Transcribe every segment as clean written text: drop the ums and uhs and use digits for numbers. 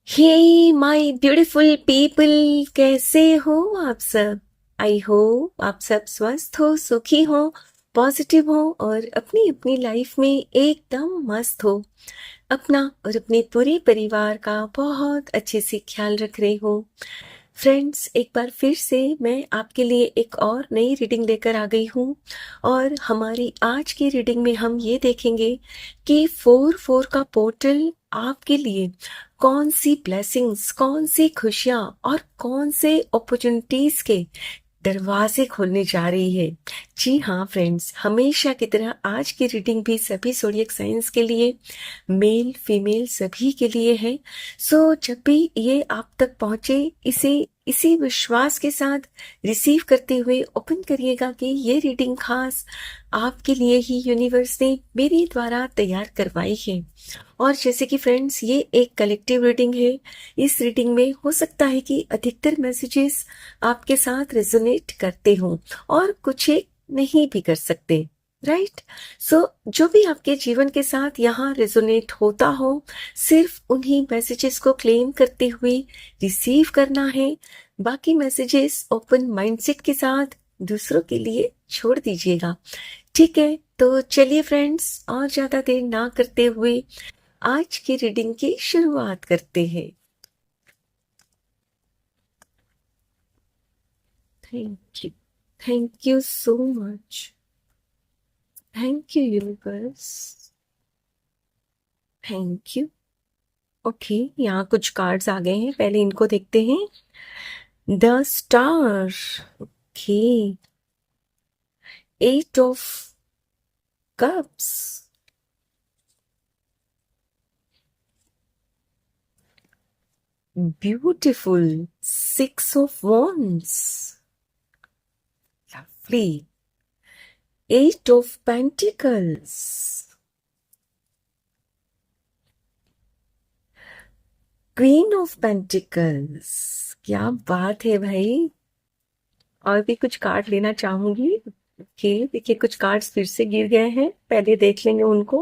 Hey my beautiful people, कैसे हो आप सब। आई होप आप सब स्वस्थ हो, सुखी हो, पॉजिटिव हो और अपनी अपनी लाइफ में एकदम मस्त हो। अपना और अपने पूरे परिवार का बहुत अच्छे से ख्याल रख रहे हो। फ्रेंड्स, एक बार फिर से मैं आपके लिए एक और नई रीडिंग लेकर आ गई हूँ। और हमारी आज की रीडिंग में हम ये देखेंगे कि 4-4 का पोर्टल आपके लिए कौन सी ब्लेसिंग्स, कौन सी खुशियां और कौन से अपॉर्चुनिटीज के दरवाजे खोलने जा रही है। जी हाँ फ्रेंड्स, हमेशा की तरह आज की रीडिंग भी सभी ज़ोडिएक साइंस के लिए, मेल फीमेल सभी के लिए है। सो जब भी ये आप तक पहुंचे, इसे इसी विश्वास के साथ रिसीव करते हुए ओपन करिएगा कि ये रीडिंग खास आपके लिए ही यूनिवर्स ने मेरे द्वारा तैयार करवाई है। और जैसे कि फ्रेंड्स, ये एक कलेक्टिव रीडिंग है। इस रीडिंग में हो सकता है कि अधिकतर मैसेजेस आपके साथ रेजोनेट करते हों और कुछ एक नहीं भी कर सकते, राइट। सो जो भी आपके जीवन के साथ यहाँ रेजोनेट होता हो, सिर्फ उन्हीं मैसेजेस को क्लेम करते हुए रिसीव करना है। बाकी मैसेजेस ओपन माइंडसेट के साथ दूसरों के लिए छोड़ दीजिएगा, ठीक है। तो चलिए फ्रेंड्स, और ज्यादा देर ना करते हुए आज की रीडिंग की शुरुआत करते हैं। Thank you, thank you so much, thank you universe, thank you. Okay, यहाँ कुछ कार्ड्स आ गए हैं, पहले इनको देखते हैं। The star, okay, 8 of cups, beautiful 6 of wands, lovely, 8 of pentacles, queen of pentacles. क्या बात है भाई। और भी कुछ कार्ड लेना चाहूंगी। ओके, देखिए कुछ कार्ड्स फिर से गिर गए हैं, पहले देख लेंगे उनको।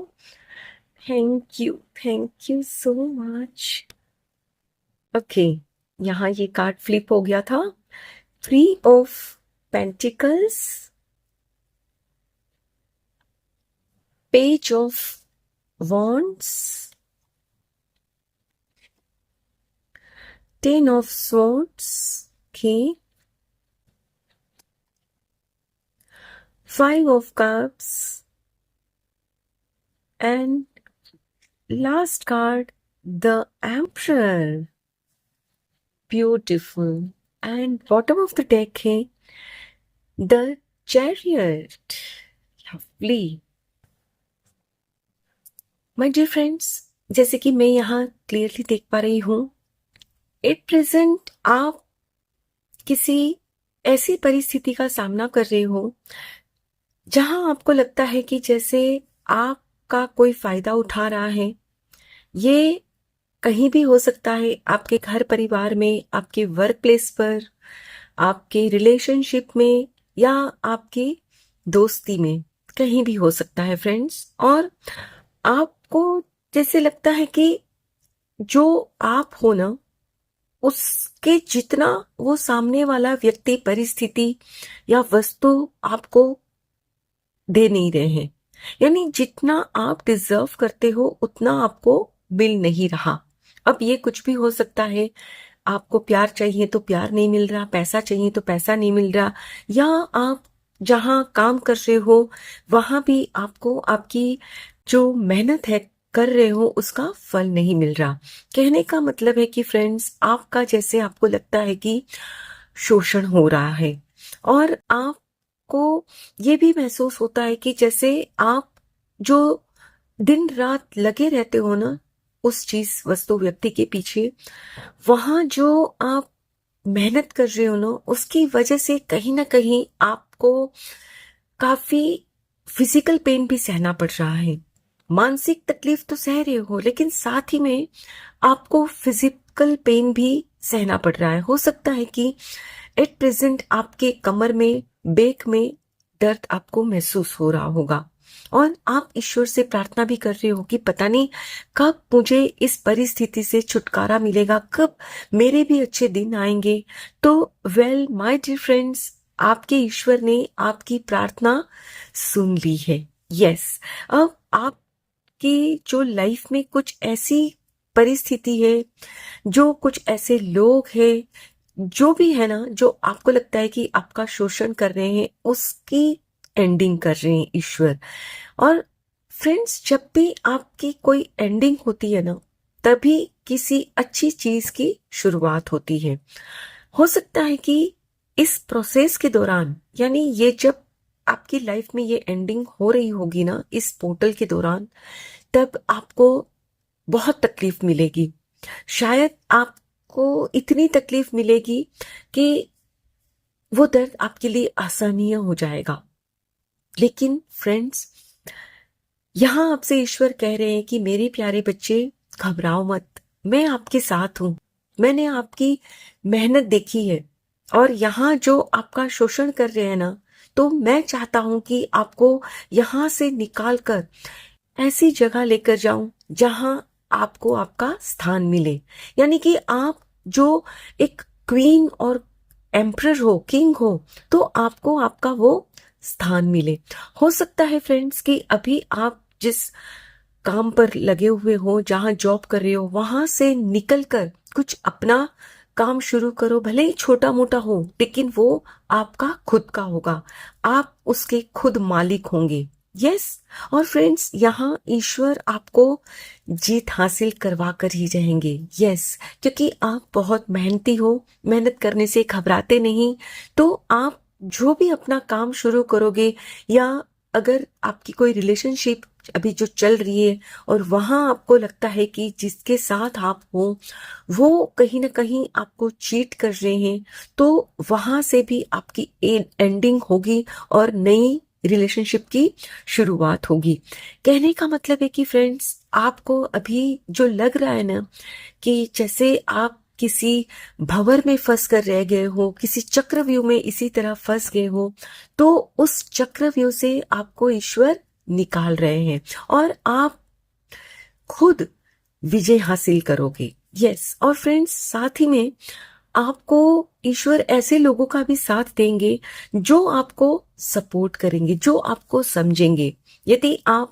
Thank you so much. Okay, यहाँ ये कार्ड फ्लिप हो गया था। 3 of pentacles, page of wands, 10 of swords, okay, 5 of cups, and last card, the emperor, beautiful, and bottom of the deck है the chariot, lovely। my dear friends, जैसे कि मैं यहाँ क्लियरली देख पा रही हूँ, एट प्रेजेंट आप किसी ऐसी परिस्थिति का सामना कर रहे हो जहां आपको लगता है कि जैसे आपका कोई फायदा उठा रहा है। ये कहीं भी हो सकता है, आपके घर परिवार में, आपके वर्क प्लेस पर, आपके रिलेशनशिप में, या आपकी दोस्ती में, कहीं भी हो सकता है फ्रेंड्स। और आपको जैसे लगता है कि जो आप हो ना, उसके जितना वो सामने वाला व्यक्ति, परिस्थिति या वस्तु आपको दे नहीं रहे हैं। यानी जितना आप डिजर्व करते हो उतना आपको मिल नहीं रहा। अब ये कुछ भी हो सकता है। आपको प्यार चाहिए तो प्यार नहीं मिल रहा, पैसा चाहिए तो पैसा नहीं मिल रहा, या आप जहां काम कर रहे हो वहां भी आपको आपकी जो मेहनत है कर रहे हो उसका फल नहीं मिल रहा। कहने का मतलब है कि फ्रेंड्स, आपका जैसे आपको लगता है कि शोषण हो रहा है, और आपको ये भी महसूस होता है कि जैसे आप जो दिन रात लगे रहते हो ना उस चीज, वस्तु, व्यक्ति के पीछे, वहां जो आप मेहनत कर रहे हो ना, उसकी वजह से कहीं ना कहीं आपको काफी फिजिकल पेन भी सहना पड़ रहा है। मानसिक तकलीफ तो सह रहे हो, लेकिन साथ ही में आपको फिजिकल पेन भी सहना पड़ रहा है। हो सकता है कि एट प्रेजेंट आपके कमर में, बैक में दर्द आपको महसूस हो रहा होगा। और आप ईश्वर से प्रार्थना भी कर रहे हो कि पता नहीं कब मुझे इस परिस्थिति से छुटकारा मिलेगा, कब मेरे भी अच्छे दिन आएंगे। तो वेल माय डियर फ्रेंड्स, आपके ईश्वर ने आपकी प्रार्थना सुन ली है। यस, अब आपकी जो लाइफ में कुछ ऐसी परिस्थिति है, जो कुछ ऐसे लोग हैं, जो भी है ना, जो आपको लगता है कि आपका शोषण कर रहे हैं, उसकी एंडिंग कर रहे हैं ईश्वर। और फ्रेंड्स, जब भी आपकी कोई एंडिंग होती है ना, तभी किसी अच्छी चीज की शुरुआत होती है। हो सकता है कि इस प्रोसेस के दौरान, यानी ये जब आपकी लाइफ में ये एंडिंग हो रही होगी ना, इस पोर्टल के दौरान, तब आपको बहुत तकलीफ मिलेगी। शायद आपको इतनी तकलीफ मिलेगी कि वो दर्द आपके लिए असहनीय हो जाएगा। लेकिन फ्रेंड्स, यहां आपसे ईश्वर कह रहे हैं कि मेरे प्यारे बच्चे, घबराओ मत, मैं आपके साथ हूं। मैंने आपकी मेहनत देखी है, और यहां जो आपका शोषण कर रहे हैं ना, तो मैं चाहता हूं कि आपको यहां से निकाल कर ऐसी जगह लेकर जाऊं जहां आपको आपका स्थान मिले। यानी कि आप जो एक क्वीन और एम्परर हो, किंग हो, तो आपको आपका वो स्थान मिले। हो सकता है फ्रेंड्स कि अभी आप जिस काम पर लगे हुए हो, जहां जॉब कर रहे हो, वहां से निकलकर कुछ अपना काम शुरू करो। भले ही छोटा मोटा हो, लेकिन वो आपका खुद का होगा, आप उसके खुद मालिक होंगे। यस, और फ्रेंड्स, यहाँ ईश्वर आपको जीत हासिल करवा कर ही रहेंगे। यस, क्योंकि आप बहुत मेहनती हो, मेहनत करने से घबराते नहीं। तो आप जो भी अपना काम शुरू करोगे, या अगर आपकी कोई रिलेशनशिप अभी जो चल रही है, और वहां आपको लगता है कि जिसके साथ आप हो वो कहीं ना कहीं आपको चीट कर रहे हैं, तो वहां से भी आपकी एंडिंग होगी और नई रिलेशनशिप की शुरुआत होगी। कहने का मतलब है कि फ्रेंड्स, आपको अभी जो लग रहा है ना, कि जैसे आप किसी भंवर में फंस कर रह गए हो, किसी चक्रव्यूह में इसी तरह फंस गए हो, तो उस चक्रव्यूह से आपको ईश्वर निकाल रहे हैं, और आप खुद विजय हासिल करोगे। यस, और फ्रेंड्स, साथ ही में आपको ईश्वर ऐसे लोगों का भी साथ देंगे जो आपको सपोर्ट करेंगे, जो आपको समझेंगे। यदि आप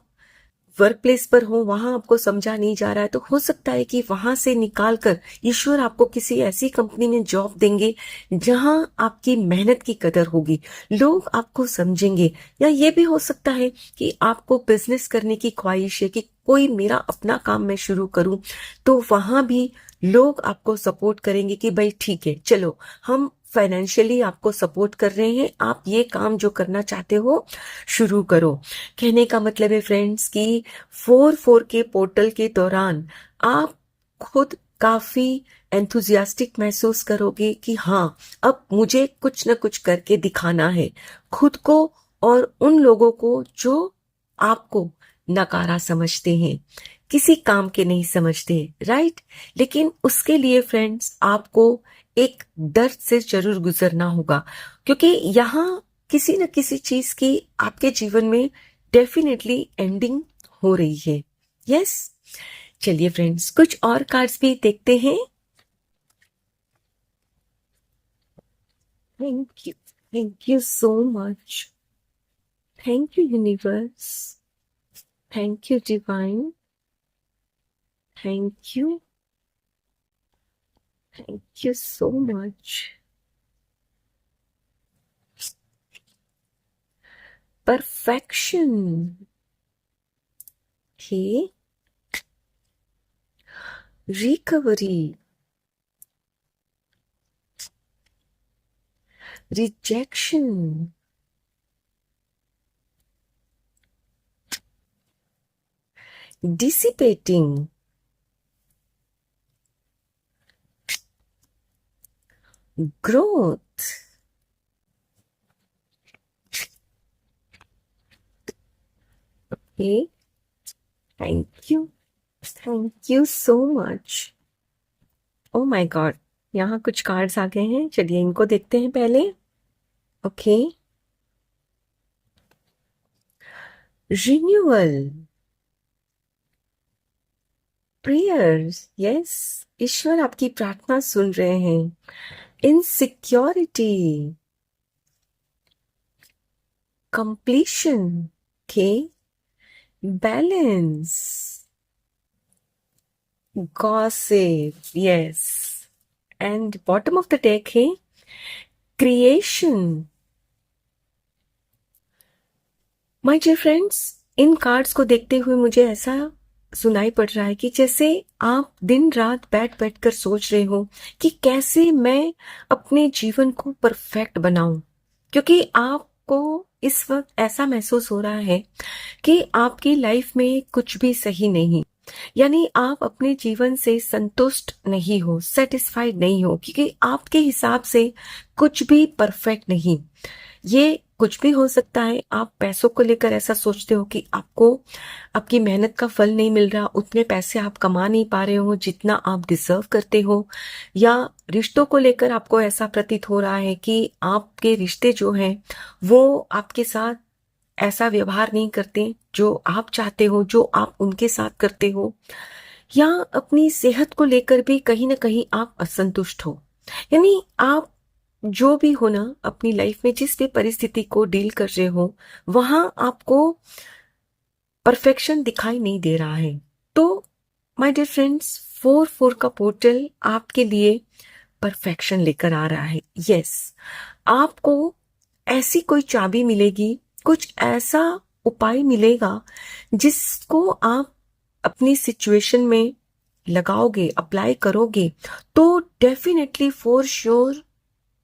वर्क प्लेस पर हो, वहां आपको समझा नहीं जा रहा है, तो हो सकता है कि वहां से निकाल कर ईश्वर आपको किसी ऐसी कंपनी में जॉब देंगे जहां आपकी मेहनत की कदर होगी, लोग आपको समझेंगे। या ये भी हो सकता है कि आपको बिजनेस करने की ख्वाहिश है कि कोई मेरा अपना काम मैं शुरू करूं, तो वहां भी लोग आपको सपोर्ट करेंगे कि भाई ठीक है, चलो हम फाइनेंशियली आपको सपोर्ट कर रहे हैं, आप ये काम जो करना चाहते हो शुरू करो। कहने का मतलब है फ्रेंड्स कि 4-4 के पोर्टल के दौरान आप खुद काफी एंथुजियास्टिक महसूस करोगे कि हाँ, अब मुझे कुछ न कुछ करके दिखाना है, खुद को और उन लोगों को जो आपको नकारा समझते हैं, किसी काम के नहीं समझते, राइट। लेकिन उसके लिए फ्रेंड्स, आपको एक दर्द से जरूर गुजरना होगा, क्योंकि यहाँ किसी न किसी चीज की आपके जीवन में डेफिनेटली एंडिंग हो रही है। यस, चलिए फ्रेंड्स, कुछ और कार्ड्स भी देखते हैं। Thank you so much. Thank you universe. Thank you divine. Thank you. Thank you so much. Perfection. Okay. Recovery. Rejection. Dissipating. Growth. Okay. Thank you. Thank you so much. Oh my God. यहाँ कुछ cards आ गए हैं, चलिए इनको देखते हैं पहले। Okay. Renewal, prayers, yes, ईश्वर आपकी प्रार्थना सुन रहे हैं। इनसिक्योरिटी, कंप्लीशन, के balance, gossip, yes, and bottom of the deck है क्रिएशन। माय डियर फ्रेंड्स, इन कार्ड्स को देखते हुए मुझे ऐसा सुनाई पड़ रहा है कि जैसे आप दिन रात बैठ बैठ कर सोच रहे हो कि कैसे मैं अपने जीवन को परफेक्ट बनाऊं, क्योंकि आपको इस वक्त ऐसा महसूस हो रहा है कि आपकी लाइफ में कुछ भी सही नहीं, यानी आप अपने जीवन से संतुष्ट नहीं हो, सेटिस्फाइड नहीं हो, क्योंकि आपके हिसाब से कुछ भी परफेक्ट नहीं। ये कुछ भी हो सकता है। आप पैसों को लेकर ऐसा सोचते हो कि आपको आपकी मेहनत का फल नहीं मिल रहा, उतने पैसे आप कमा नहीं पा रहे हो जितना आप डिजर्व करते हो, या रिश्तों को लेकर आपको ऐसा प्रतीत हो रहा है कि आपके रिश्ते जो हैं वो आपके साथ ऐसा व्यवहार नहीं करते जो आप चाहते हो, जो आप उनके साथ करते हो, या अपनी सेहत को लेकर भी कहीं ना कहीं आप असंतुष्ट हो। यानी आप जो भी हो ना, अपनी लाइफ में जिस भी परिस्थिति को डील कर रहे हो वहां आपको परफेक्शन दिखाई नहीं दे रहा है। तो माय डियर फ्रेंड्स, 4-4 का पोर्टल आपके लिए परफेक्शन लेकर आ रहा है। यस, आपको ऐसी कोई चाबी मिलेगी, कुछ ऐसा उपाय मिलेगा जिसको आप अपनी सिचुएशन में लगाओगे, अप्लाई करोगे, तो डेफिनेटली फॉर श्योर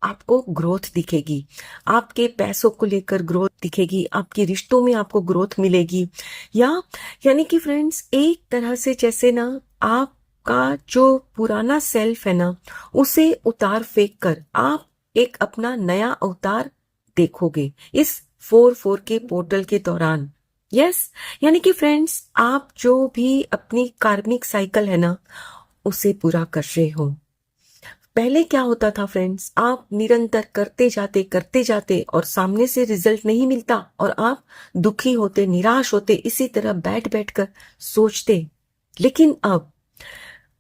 आपको ग्रोथ दिखेगी। आपके पैसों को लेकर ग्रोथ दिखेगी, आपके रिश्तों में आपको ग्रोथ मिलेगी। यानी कि फ्रेंड्स, एक तरह से जैसे ना आपका जो पुराना सेल्फ है ना, उसे उतार फेंक कर आप एक अपना नया अवतार देखोगे इस 4-4 के पोर्टल के दौरान। यस, यानी कि फ्रेंड्स, आप जो भी अपनी कार्मिक साइकिल है ना, उसे पूरा कर रहे हो। पहले क्या होता था फ्रेंड्स, आप निरंतर करते जाते और सामने से रिजल्ट नहीं मिलता और आप दुखी होते, निराश होते, इसी तरह बैठ बैठ कर सोचते। लेकिन अब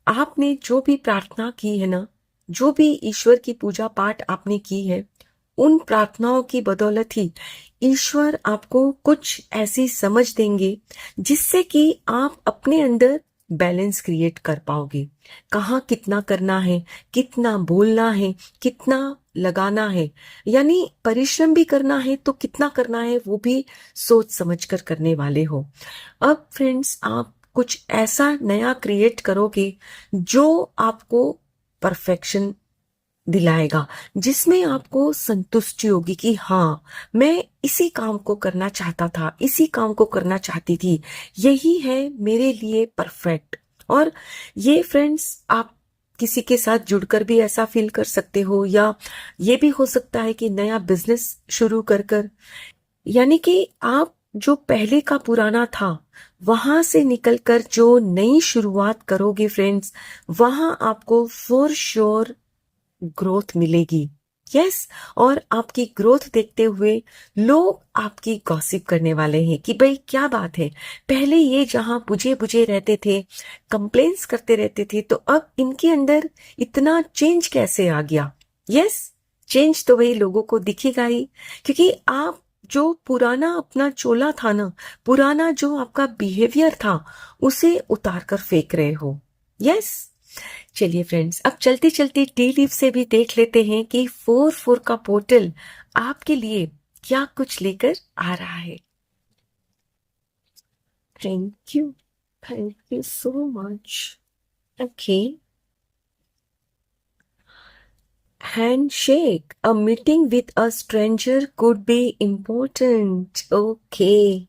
आपने जो भी प्रार्थना की है ना, जो भी ईश्वर की पूजा पाठ आपने की है, उन प्रार्थनाओं की बदौलत ही ईश्वर आपको कुछ ऐसी समझ देंगे जिससे कि आप अपने अंदर बैलेंस क्रिएट कर पाओगे। कहाँ कितना करना है, कितना बोलना है, कितना लगाना है, यानी परिश्रम भी करना है तो कितना करना है वो भी सोच समझ कर करने वाले हो। अब फ्रेंड्स, आप कुछ ऐसा नया क्रिएट करोगे जो आपको परफेक्शन दिलाएगा, जिसमें आपको संतुष्टि होगी कि हाँ, मैं इसी काम को करना चाहता था, इसी काम को करना चाहती थी, यही है मेरे लिए परफेक्ट। और ये फ्रेंड्स, आप किसी के साथ जुड़कर भी ऐसा फील कर सकते हो, या ये भी हो सकता है कि नया बिजनेस शुरू कर यानी कि आप जो पहले का पुराना था वहां से निकलकर जो नई शुरुआत करोगे फ्रेंड्स, वहां आपको फॉर श्योर ग्रोथ मिलेगी। यस, और आपकी ग्रोथ देखते हुए लोग आपकी गॉसिप करने वाले हैं कि भाई क्या बात है, पहले ये जहां बुझे बुझे रहते थे, कंप्लेंट्स करते रहते थे, तो अब इनके अंदर इतना चेंज कैसे आ गया। यस, चेंज तो वही लोगों को दिखेगा ही, क्योंकि आप जो पुराना अपना चोला था ना, पुराना जो आपका बिहेवियर था, उसे उतार कर फेंक रहे हो। यस, चलिए फ्रेंड्स, अब चलते चलते टी लीफ से भी देख लेते हैं कि 4-4 का पोर्टल आपके लिए क्या कुछ लेकर आ रहा है। Thank you so much. Okay, handshake, a meeting with a stranger could be important. Okay,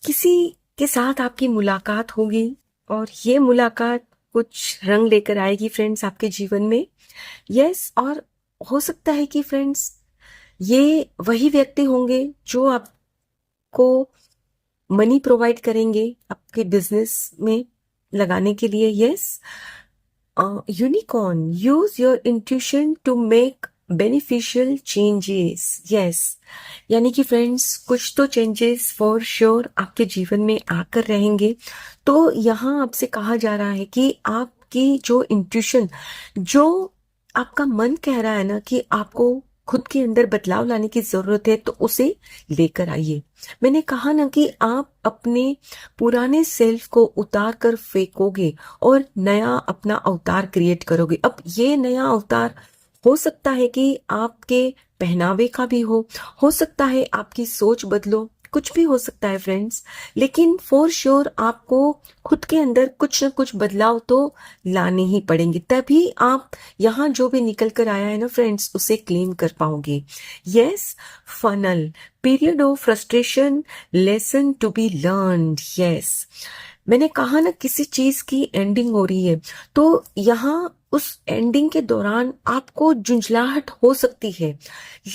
किसी के साथ आपकी मुलाकात होगी और ये मुलाकात कुछ रंग लेकर आएगी फ्रेंड्स आपके जीवन में। यस, और हो सकता है कि फ्रेंड्स ये वही व्यक्ति होंगे जो आपको मनी प्रोवाइड करेंगे आपके बिजनेस में लगाने के लिए। Yes, unicorn, use your intuition to make beneficial changes. Yes, यानी कि फ्रेंड्स कुछ तो चेंजेस फॉर श्योर आपके जीवन में आकर रहेंगे। तो यहाँ आपसे कहा जा रहा है कि आपकी जो इंट्यूशन, जो आपका मन कह रहा है ना कि आपको खुद के अंदर बदलाव लाने की जरूरत है, तो उसे लेकर आइए। मैंने कहा ना कि आप अपने पुराने सेल्फ को उतार कर फेंकोगे और नया अपना अवतार क्रिएट करोगे। अब ये नया अवतार हो सकता है कि आपके पहनावे का भी हो सकता है आपकी सोच बदलो, कुछ भी हो सकता है फ्रेंड्स। लेकिन फॉर श्योर आपको खुद के अंदर कुछ न कुछ बदलाव तो लाने ही पड़ेंगे, तभी आप यहाँ जो भी निकल कर आया है ना फ्रेंड्स, उसे क्लेम कर पाओगे। Yes, funnel, period of frustration, lesson to be learned. Yes, मैंने कहा ना किसी चीज की एंडिंग हो रही है, तो यहाँ उस एंडिंग के दौरान आपको झुंझलाहट हो सकती है,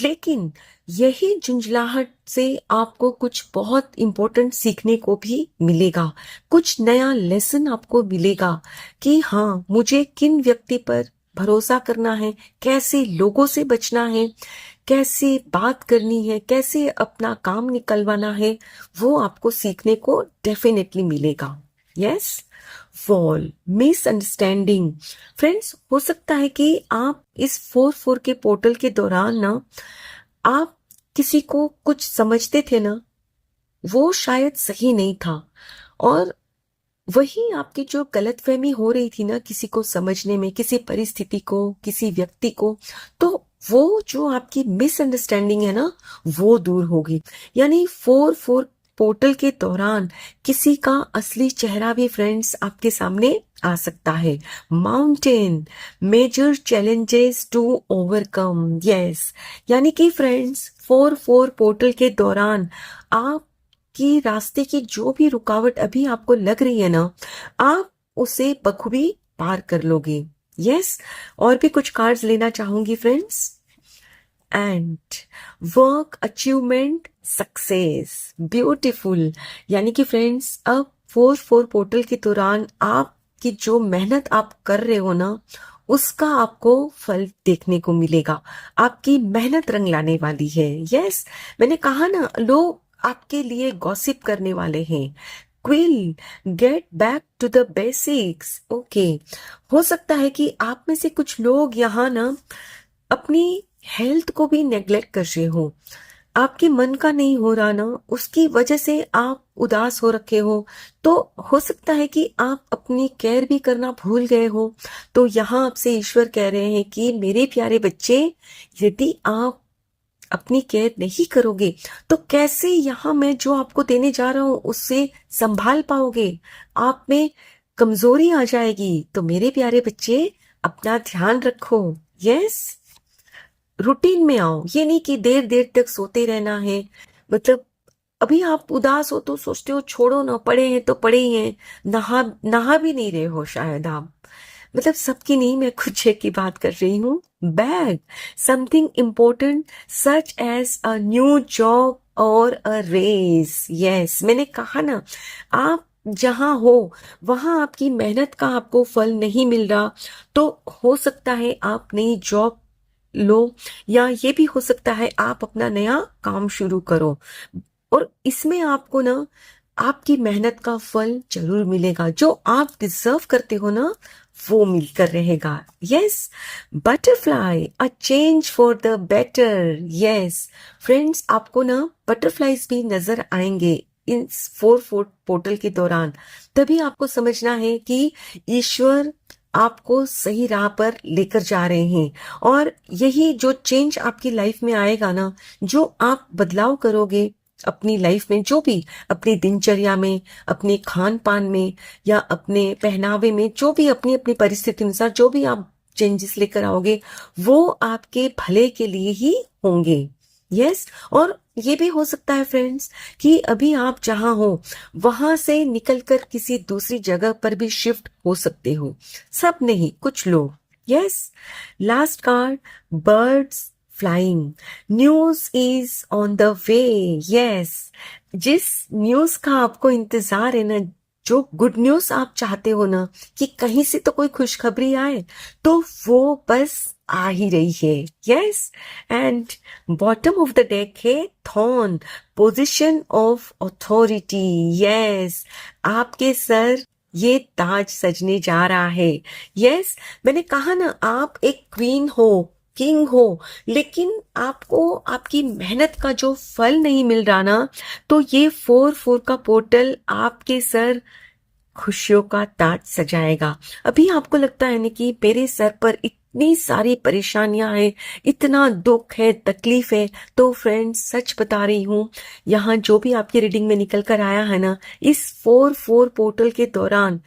लेकिन यही झुंझलाहट से आपको कुछ बहुत इंपॉर्टेंट सीखने को भी मिलेगा। कुछ नया लेसन आपको मिलेगा कि हाँ, मुझे किन व्यक्ति पर भरोसा करना है, कैसे लोगों से बचना है, कैसे बात करनी है, कैसे अपना काम निकलवाना है, वो आपको सीखने को डेफिनेटली मिलेगा। Yes, wall, misunderstanding. फ्रेंड्स, हो सकता है कि आप इस 4-4 के पोर्टल के दौरान ना, आप किसी को कुछ समझते थे ना, वो शायद सही नहीं था, और वही आपकी जो गलतफहमी हो रही थी ना किसी को समझने में, किसी परिस्थिति को, किसी व्यक्ति को, तो वो जो आपकी मिसअंडरस्टैंडिंग है ना, वो दूर होगी। यानी 4-4 पोर्टल के दौरान किसी का असली चेहरा भी फ्रेंड्स आपके सामने आ सकता है। Mountain, major challenges to overcome. Yes, यानी कि फ्रेंड्स 4-4 पोर्टल के दौरान आप कि रास्ते की जो भी रुकावट अभी आपको लग रही है ना, आप उसे बखूबी पार कर लोगे। यस, और भी कुछ कार्ड्स लेना चाहूंगी friends. And work, achievement, success, beautiful. यानी कि फ्रेंड्स अब 4-4 पोर्टल के दौरान आपकी जो मेहनत आप कर रहे हो ना, उसका आपको फल देखने को मिलेगा। आपकी मेहनत रंग लाने वाली है। यस, मैंने कहा ना, लोग आपके लिए गॉसिप करने वाले हैं। Quill, get back to the basics. Okay, हो सकता है कि आप में से कुछ लोग यहाँ ना अपनी हेल्थ को भी नेग्लेक्ट कर रहे हो। आपके मन का नहीं हो रहा ना, उसकी वजह से आप उदास हो रखे हो। तो हो सकता है कि आप अपनी केयर भी करना भूल गए हो। तो यहाँ आपसे ईश्वर कह रहे हैं कि मेरे प्यारे बच्चे, यदि आप अपनी केयर नहीं करोगे तो कैसे यहाँ मैं जो आपको देने जा रहा हूं उससे संभाल पाओगे? आप में कमजोरी आ जाएगी। तो मेरे प्यारे बच्चे, अपना ध्यान रखो। यस, रूटीन में आओ। ये नहीं कि देर देर तक सोते रहना है। मतलब अभी आप उदास हो तो सोचते हो छोड़ो ना, पड़े हैं तो पड़े ही हैं, नहा नहा भी नहीं रहे हो शायद आप। मतलब सबकी नहीं, मैं कुछ एक की बात कर रही हूँ। Bag, something important such as a new job और अ रेस। यस, मैंने कहा ना, आप जहां हो वहां आपकी मेहनत का आपको फल नहीं मिल रहा, तो हो सकता है आप नई जॉब लो, या ये भी हो सकता है आप अपना नया काम शुरू करो, और इसमें आपको ना आपकी मेहनत का फल जरूर मिलेगा। जो आप डिजर्व करते हो ना, वो मिलकर रहेगा। Yes, butterfly, a change for the better. Yes friends, आपको ना बटरफ्लाईज भी नजर आएंगे इन 4-4 पोर्टल के दौरान। तभी आपको समझना है कि ईश्वर आपको सही राह पर लेकर जा रहे हैं, और यही जो चेंज आपकी लाइफ में आएगा ना, जो आप बदलाव करोगे अपनी लाइफ में, जो भी अपनी दिनचर्या में, अपने खान पान में, या अपने पहनावे में, जो भी अपनी अपनी परिस्थिति अनुसार जो भी आप चेंजेस लेकर आओगे, वो आपके भले के लिए ही होंगे। यस, और ये भी हो सकता है फ्रेंड्स कि अभी आप जहां हो वहां से निकलकर किसी दूसरी जगह पर भी शिफ्ट हो सकते हो। सब नहीं, कुछ लोग। Yes, last card, birds flying, news is on the way. Yes, जिस न्यूज का आपको इंतजार है ना, जो गुड न्यूज आप चाहते हो ना कि कहीं से तो कोई खुशखबरी आए, तो वो बस आ ही रही है। Yes, and bottom of the deck है thorn, position of authority. Yes, आपके सर ये ताज सजने जा रहा है। यस, मैंने कहा ना, आप एक क्वीन हो, किंग हो, लेकिन आपको आपकी मेहनत का जो फल नहीं मिल रहा ना, तो ये 4-4 का पोर्टल आपके सर खुशियों का ताज सजाएगा। अभी आपको लगता है ना कि मेरे सर पर इतनी सारी परेशानियां हैं, इतना दुख है, तकलीफ है, तो फ्रेंड्स सच बता रही हूँ, यहाँ जो भी आपकी रीडिंग में निकल कर आया है ना, इस 4-4 पोर्टल के दौरान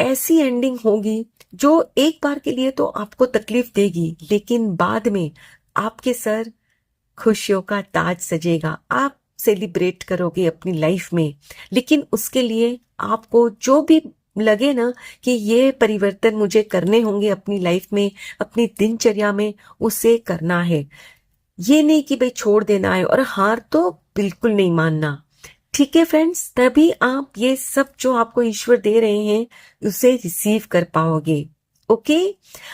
ऐसी एंडिंग होगी जो एक बार के लिए तो आपको तकलीफ देगी, लेकिन बाद में आपके सर खुशियों का ताज सजेगा। आप सेलिब्रेट करोगे अपनी लाइफ में, लेकिन उसके लिए आपको जो भी लगे ना कि ये परिवर्तन मुझे करने होंगे अपनी लाइफ में, अपनी दिनचर्या में, उसे करना है। ये नहीं कि भाई छोड़ देना है, और हार तो बिल्कुल नहीं मानना। ठीक है फ्रेंड्स, तभी आप ये सब जो आपको ईश्वर दे रहे हैं उसे रिसीव कर पाओगे। ओके,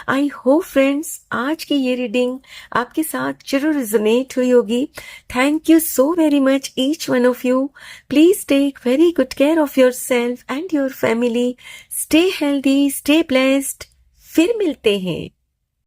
आई होप फ्रेंड्स आज की ये रीडिंग आपके साथ जरूर रिजोनेट हुई होगी। Thank you so very much each one of you. Please take very good care of yourself and your family. Stay healthy, stay blessed. फिर मिलते हैं।